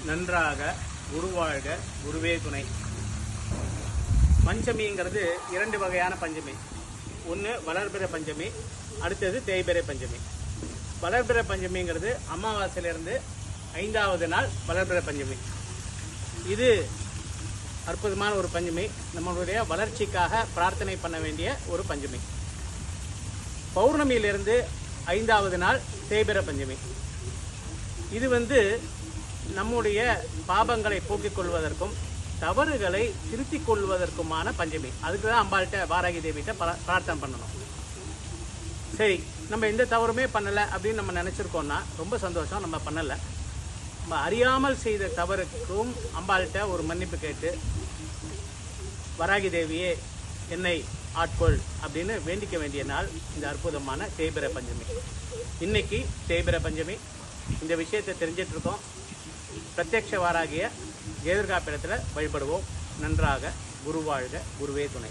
நன்றாக குருவாழ்க குருவே துணை. பஞ்சமிங்கிறது இரண்டு வகையான பஞ்சமி. ஒன்று வளர்பிற பஞ்சமி, அடுத்தது தேய்பிறை பஞ்சமி. வளர்பிற பஞ்சமிங்கிறது அமாவாசையிலிருந்து 5வது நாள் வளர்பிற பஞ்சமி. இது அற்புதமான ஒரு பஞ்சமி. நம்மளுடைய வளர்ச்சிக்காக பிரார்த்தனை பண்ண வேண்டிய ஒரு பஞ்சமி. பௌர்ணமியிலிருந்து 5வது நாள் தேய்பிறை பஞ்சமி. இது நம்முடைய பாபங்களை போக்கிக் கொள்வதற்கும் தவறுகளை திருத்திக் கொள்வதற்குமான பஞ்சமி. அதுக்கு தான் அம்பாள்கிட்ட வாராகி தேவிகிட்ட பிரார்த்தனை பண்ணணும். சரி, நம்ம எந்த தவறுமே பண்ணலை அப்படின்னு நம்ம நினச்சிருக்கோம்னா ரொம்ப சந்தோஷம். நம்ம பண்ணலை, நம்ம அறியாமல் செய்த தவறுக்கும் அம்பாள்கிட்ட ஒரு மன்னிப்பு கேட்டு வராகி தேவியே என்னை ஆட்கொள் அப்படின்னு வேண்டிக்க வேண்டிய நாள் இந்த அற்புதமான தேய்பிறை பஞ்சமி. இன்னைக்கு தேய்பிறை பஞ்சமி. இந்த விஷயத்தை தெரிஞ்சிட்டு இருக்கோம். பிரத்யக்ஷ வாராகிய ஜெயதுர்கா பீடத்தில் வழிபடுவோம். நன்றாக குருவாழ்க குருவே துணை.